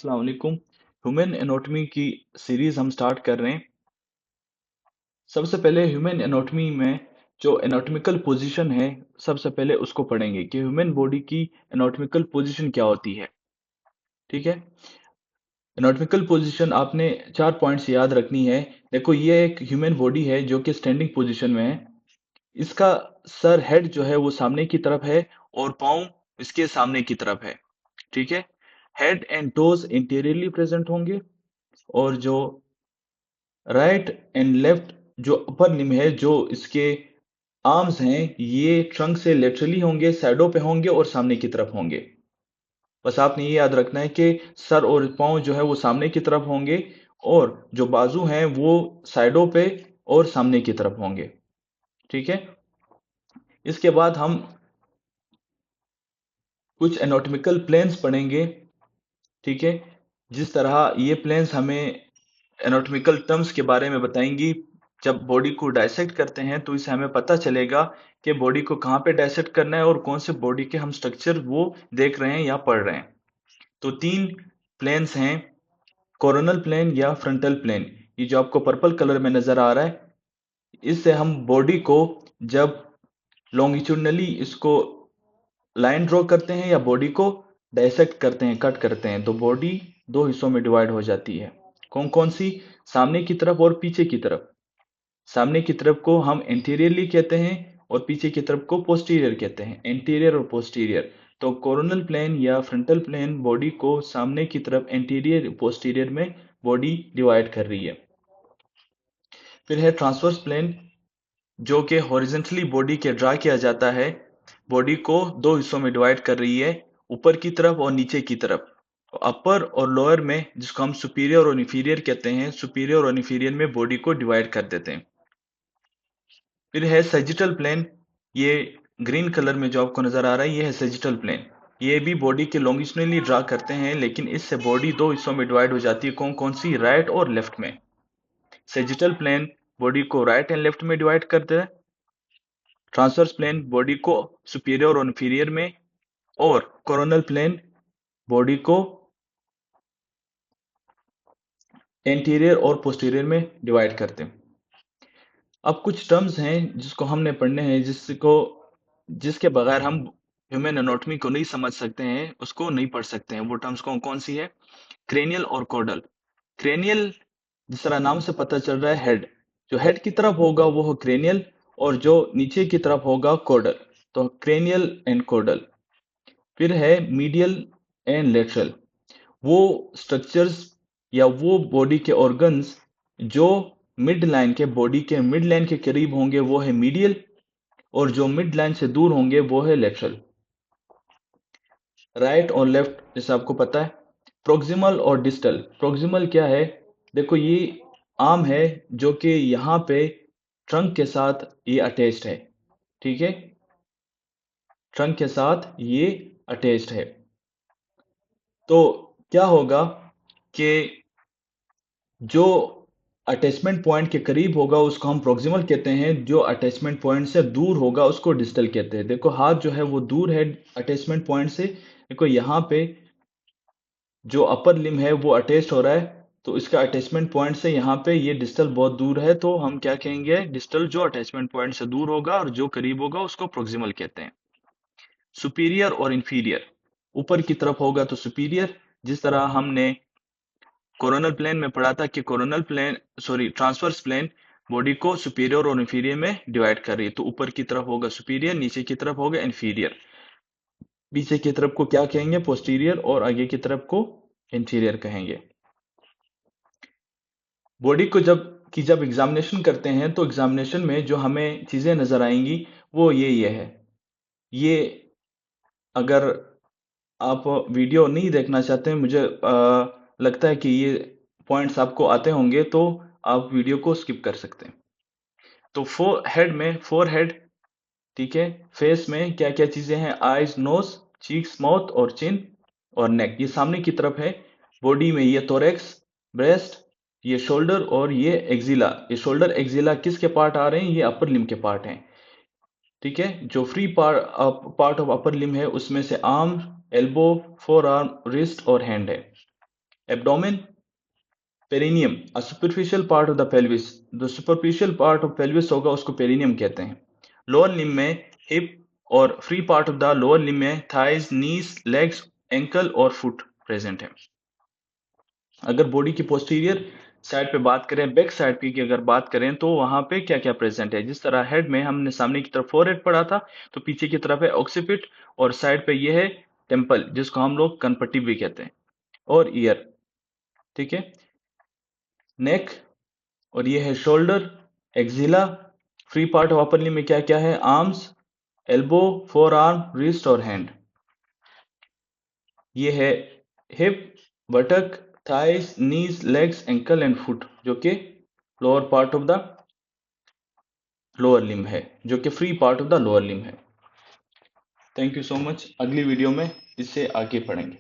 अस्सलाम वालेकुम। Human anatomy की सीरीज हम स्टार्ट कर रहे हैं। सबसे पहले ह्यूमन एनाटॉमी में जो एनाटॉमिकल पोजीशन है, सबसे पहले उसको पढ़ेंगे कि ह्यूमन बॉडी की एनाटॉमिकल पोजीशन क्या होती है। ठीक है। एनाटॉमिकल पोजीशन आपने 4 पॉइंट्स याद रखनी है। देखो, ये एक ह्यूमन बॉडी है जो कि स्टैंडिंग पोजीशन में है। इसका सर हेड जो है वो सामने की तरफ है और पाँव इसके सामने की तरफ है। ठीक है। Head and toes interiorly present होंगे और जो राइट एंड लेफ्ट जो अपर लिम्ब है, जो इसके आर्म्स हैं, ये ट्रंक से लेटरली होंगे, साइडों पे होंगे और सामने की तरफ होंगे। बस आपने ये याद रखना है कि सर और पाँव जो है वो सामने की तरफ होंगे और जो बाजू हैं वो साइडों पे और सामने की तरफ होंगे। ठीक है। इसके बाद हम कुछ एनाटॉमिकल प्लेन्स पढ़ेंगे। ठीक है। जिस तरह ये प्लेन्स हमें एनाटॉमिकल टर्म्स के बारे में बताएंगी। जब बॉडी को डायसेक्ट करते हैं तो इससे हमें पता चलेगा कि बॉडी को कहाँ पे डायसेक्ट करना है और कौन से बॉडी के हम स्ट्रक्चर वो देख रहे हैं या पढ़ रहे हैं। तो 3 प्लेन्स हैं, कोरोनल प्लेन या फ्रंटल प्लेन। ये जो आपको पर्पल कलर में नजर आ रहा है, इससे हम बॉडी को जब लॉन्गिट्यूडनली इसको लाइन ड्रॉ करते हैं या बॉडी को डायसेक्ट करते हैं, कट करते हैं, तो बॉडी 2 हिस्सों में डिवाइड हो जाती है। कौन कौन सी? सामने की तरफ और पीछे की तरफ। सामने की तरफ को हम एंटीरियरली कहते हैं और पीछे की तरफ को पोस्टीरियर कहते हैं। एंटीरियर और पोस्टीरियर। तो कोरोनल प्लेन या फ्रंटल प्लेन बॉडी को सामने की तरफ एंटीरियर पोस्टीरियर में बॉडी डिवाइड कर रही है। फिर है ट्रांसवर्स प्लेन, जो कि हॉरिजेंटली बॉडी के ड्रा किया जाता है। बॉडी को 2 हिस्सों में डिवाइड कर रही है, ऊपर की तरफ और नीचे की तरफ। अपर और लोअर में, जिसको हम सुपीरियर और इन्फीरियर कहते हैं, सुपीरियर और इन्फीरियर में बॉडी को डिवाइड कर देते हैं। फिर है सेजिटल प्लेन। ये ग्रीन कलर में जो आपको नजर आ रहा है, ये है सेजिटल प्लेन। ये भी बॉडी के लॉन्गिट्यूडनली ड्रा करते हैं, लेकिन इससे बॉडी 2 हिस्सों में डिवाइड हो जाती है। कौन कौन सी? राइट और लेफ्ट में। सेजिटल प्लेन बॉडी को राइट एंड लेफ्ट में डिवाइड करते हैं। ट्रांसवर्स प्लेन बॉडी को सुपीरियर और इन्फीरियर में, और कोरोनल प्लेन बॉडी को एंटीरियर और पोस्टीरियर में डिवाइड करते हैं। अब कुछ टर्म्स हैं जिसको हमने पढ़ने हैं, जिसके बगैर हम ह्यूमन एनाटॉमी को नहीं समझ सकते हैं, उसको नहीं पढ़ सकते हैं। वो टर्म्स कौन कौन सी है? क्रेनियल और कॉर्डल। क्रेनियल, जिस तरह नाम से पता चल रहा है, हेड। जो हेड की तरफ होगा वो हो क्रेनियल, और जो नीचे की तरफ होगा कॉर्डल। तो क्रेनियल एंड कॉर्डल। फिर है मीडियल एंड लेटरल। वो स्ट्रक्चर्स या वो बॉडी के ऑर्गन्स जो मिड लाइन के, बॉडी के मिड लाइन के करीब होंगे वो है मीडियल, और जो मिड लाइन से दूर होंगे वो है लेटरल। राइट और लेफ्ट जैसे आपको पता है। प्रोक्सिमल और डिस्टल। प्रोक्सिमल क्या है? देखो, ये आर्म है जो कि यहाँ पे ट्रंक के साथ ये अटैच्ड है। ठीक है। ट्रंक के साथ ये अटैच्ड है। तो क्या होगा कि जो अटैचमेंट पॉइंट के करीब होगा उसको हम प्रोक्सिमल कहते हैं, जो अटैचमेंट पॉइंट से दूर होगा उसको डिस्टल कहते हैं। देखो, हाथ जो है वो दूर है अटैचमेंट पॉइंट से। देखो, यहाँ पे जो अपर लिम है वो अटैच हो रहा है, तो इसका अटैचमेंट पॉइंट से यहाँ पे ये डिस्टल बहुत दूर है, तो हम क्या कहेंगे? डिस्टल जो अटैचमेंट पॉइंट से दूर होगा और जो करीब होगा उसको प्रोक्सिमल कहते हैं। सुपीरियर और इंफीरियर। ऊपर की तरफ होगा तो सुपीरियर, जिस तरह हमने कोरोनल प्लेन में पढ़ा था कि coronal plane, sorry, transverse plane body को सुपीरियर और इंफीरियर में डिवाइड कर रही है। तो ऊपर की तरफ होगा सुपीरियर, नीचे की तरफ होगा इंफीरियर। पीछे की तरफ को क्या कहेंगे? पोस्टीरियर, और आगे की तरफ को इंटीरियर कहेंगे। बॉडी को जब एग्जामिनेशन करते हैं तो एग्जामिनेशन में जो हमें चीजें नजर आएंगी वो ये है। ये, अगर आप वीडियो नहीं देखना चाहते हैं, मुझे लगता है कि ये पॉइंट्स आपको आते होंगे, तो आप वीडियो को स्किप कर सकते हैं। तो फोर हेड। ठीक है। फेस में क्या क्या चीजें हैं? आईज, नोज, चीक्स, माउथ और चिन और नेक, ये सामने की तरफ है। बॉडी में ये थोरैक्स, ब्रेस्ट, ये शोल्डर और ये एक्जिला। ये शोल्डर एक्जिला किसके पार्ट आ रहे हैं? ये अपर लिम के पार्ट हैं। ठीक है। जो फ्री पार्ट ऑफ अपर लिम है उसमें से arm, elbow, forearm, wrist और हैंड है। Abdomen, perineum, a superficial part of the pelvis, जो सुपरफिशियल पार्ट ऑफ पेल्विस होगा उसको पेरिनियम कहते हैं। लोअर लिम्ब में हिप और free part of the lower limb में थाइज, नीज, लेग्स, एंकल और फुट प्रेजेंट है। अगर बॉडी की पोस्टीरियर साइड पे बात करें, बैक साइड की अगर बात करें, तो वहां पे क्या क्या प्रेजेंट है। जिस तरह हेड में हमने सामने की तरफ फोरहेड पढ़ा था, तो पीछे की तरफ है ऑक्सीपिट, और साइड पे ये है टेम्पल, जिसको हम लोग कनपट्टी भी कहते हैं, और ईयर। ठीक है, नेक, और ये है shoulder, axilla, free part of upper limb में क्या क्या है, arms, elbow, forearm, wrist और हैंड। ये है hip, buttock, thighs, knees, legs, ankle and foot, जो कि lower part of the lower limb है, जो कि free part of the lower limb है। Thank you so much. अगली वीडियो में इससे आगे पढ़ेंगे।